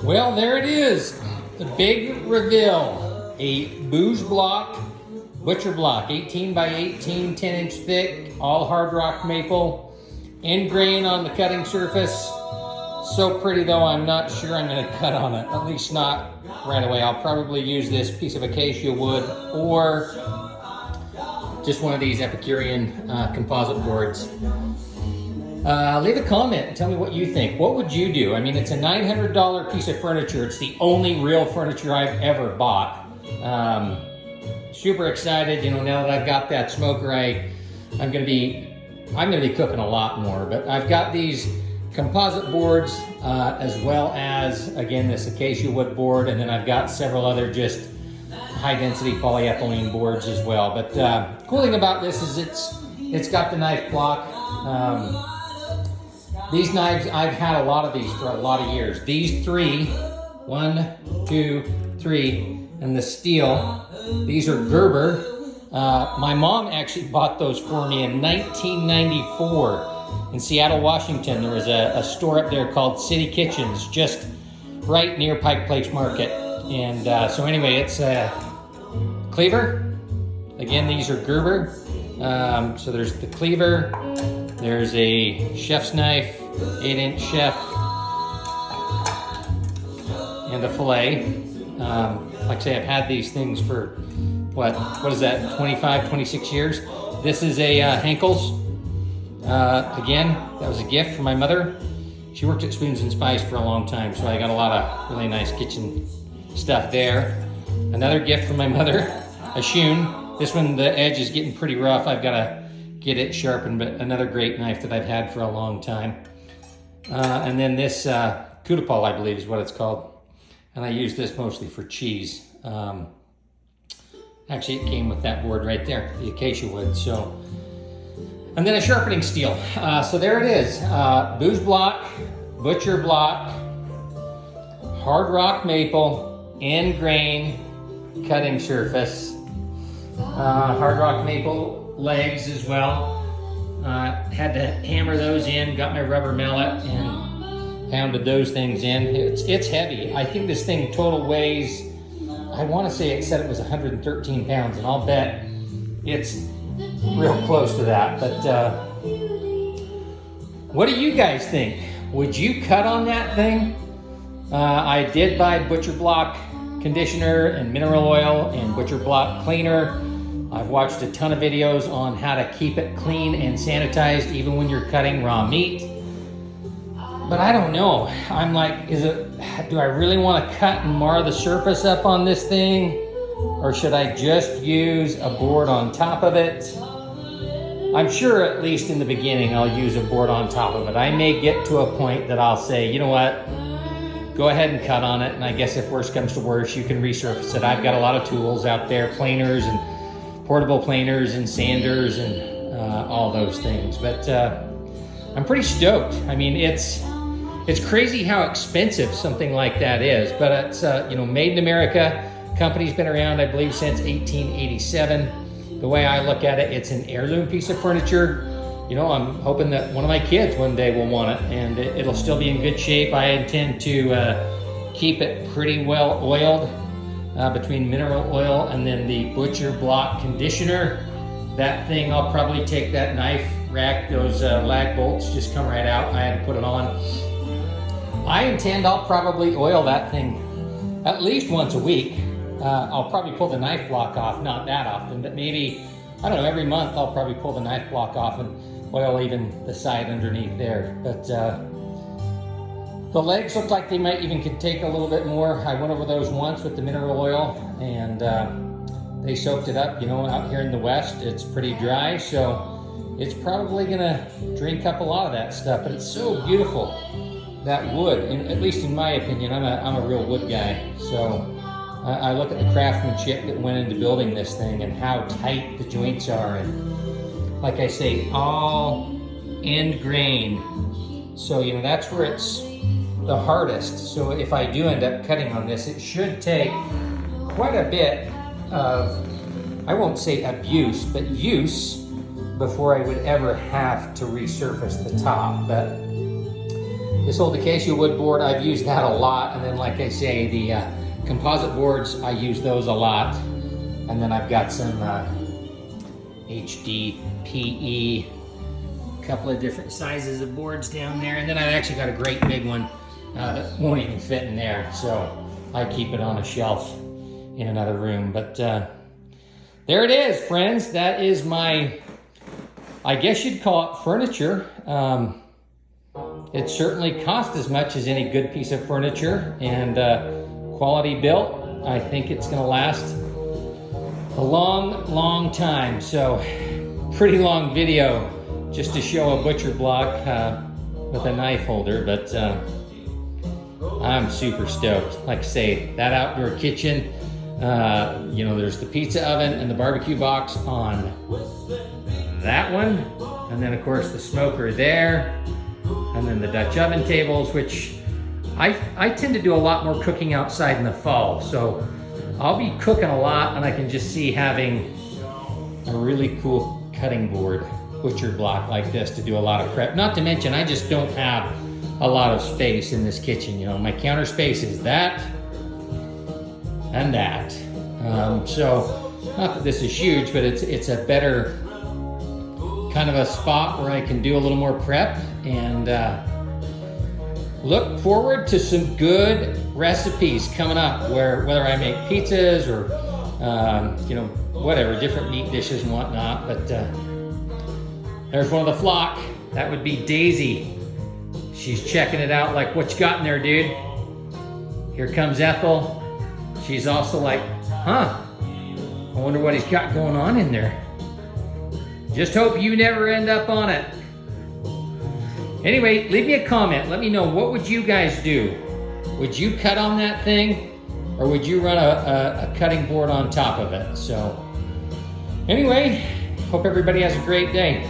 Well, there it is. The big reveal. A booze block, butcher block, 18 by 18, 10-inch thick, all hard rock maple, end grain on the cutting surface. So pretty though, I'm not sure I'm gonna cut on it, at least not right away. I'll probably use this piece of acacia wood or just one of these Epicurean composite boards. Leave a comment and tell me what you think. What would you do? I mean, it's a $900 piece of furniture. It's the only real furniture I've ever bought. Super excited, you know, now that I've got that smoker, I'm gonna be cooking a lot more, but I've got these composite boards as well as, again, this acacia wood board, and then I've got several other just high density polyethylene boards as well. But cool thing about this is it's got the knife block. These knives, I've had a lot of these for a lot of years. These three, 1, 2, 3, and the steel, these are Gerber. My mom actually bought those for me in 1994 in Seattle, Washington. There was a store up there called City Kitchens, just right near Pike Place Market. And so anyway, it's a cleaver. Again, these are Gerber. So there's the cleaver, there's a chef's knife, 8-inch chef, and a fillet. Like I say, I've had these things for, what is that, 25, 26 years? This is a Henkel's. Again, that was a gift from my mother. She worked at Spoons and Spice for a long time, so I got a lot of really nice kitchen stuff there. Another gift from my mother, a Shun. This one, the edge is getting pretty rough. I've got to get it sharpened, but another great knife that I've had for a long time. And then this Kudapal, I believe is what it's called. And I use this mostly for cheese. Actually, it came with that board right there, the acacia wood. So, and then a sharpening steel. So there it is. Booze block, butcher block, hard rock maple, end grain, cutting surface. Hard rock maple legs as well. Had to hammer those in, got my rubber mallet and pounded those things in. It's heavy. I think this thing total weighs, I want to say it said it was 113 pounds, and I'll bet it's real close to that. But what do you guys think? Would you cut on that thing? I did buy butcher block conditioner and mineral oil and butcher block cleaner. I've watched a ton of videos on how to keep it clean and sanitized even when you're cutting raw meat. But I don't know. I'm like, do I really want to cut and mar the surface up on this thing? Or should I just use a board on top of it? I'm sure at least in the beginning I'll use a board on top of it. I may get to a point that I'll say, you know what? Go ahead and cut on it, and I guess if worse comes to worse, you can resurface it. I've got a lot of tools out there, planers and portable planers and sanders and all those things. But I'm pretty stoked. I mean, it's crazy how expensive something like that is, but it's you know, made in America. Company's been around, I believe, since 1887. The way I look at it, it's an heirloom piece of furniture. You know, I'm hoping that one of my kids one day will want it, and it'll still be in good shape. I intend to keep it pretty well oiled between mineral oil and then the butcher block conditioner. That thing, I'll probably take that knife rack, those lag bolts just come right out. I had to put it on. I intend I'll probably oil that thing at least once a week. I'll probably pull the knife block off, not that often, but maybe, I don't know, every month I'll probably pull the knife block off and oil even the side underneath there. But the legs look like they might even could take a little bit more. I went over those once with the mineral oil, and they soaked it up. You know, out here in the West, it's pretty dry, so it's probably gonna drink up a lot of that stuff. But it's so beautiful, that wood, at least in my opinion. I'm a real wood guy, so I look at the craftsmanship that went into building this thing and how tight the joints are, and like I say, all end grain. So, you know, that's where it's the hardest. So if I do end up cutting on this, it should take quite a bit of, I won't say abuse, but use before I would ever have to resurface the top. But This old acacia wood board, I've used that a lot. And then like I say, the composite boards, I use those a lot. And then I've got some HDPE, a couple of different sizes of boards down there. And then I've actually got a great big one that won't even fit in there. So I keep it on a shelf in another room. But there it is, friends. That is my, I guess you'd call it furniture. It certainly cost as much as any good piece of furniture, and quality built. I think it's gonna last a long time. So pretty long video just to show a butcher block with a knife holder, but I'm super stoked. Like I say, that outdoor kitchen, you know, there's the pizza oven and the barbecue box on that one, and then of course the smoker there, and then the Dutch oven tables, which I tend to do a lot more cooking outside in the fall, so I'll be cooking a lot, and I can just see having a really cool cutting board, butcher block like this to do a lot of prep. Not to mention, I just don't have a lot of space in this kitchen. You know, my counter space is that and that. So not that this is huge, but it's a better kind of a spot where I can do a little more prep, and look forward to some good recipes coming up, whether I make pizzas or you know, whatever, different meat dishes and whatnot. But there's one of the flock. That would be Daisy. She's checking it out like, what you got in there, dude? Here comes Ethel. She's also like, huh, I wonder what he's got going on in there. Just hope you never end up on it. Anyway, leave me a comment. Let me know, what would you guys do? Would you cut on that thing, or would you run a cutting board on top of it? So anyway, hope everybody has a great day.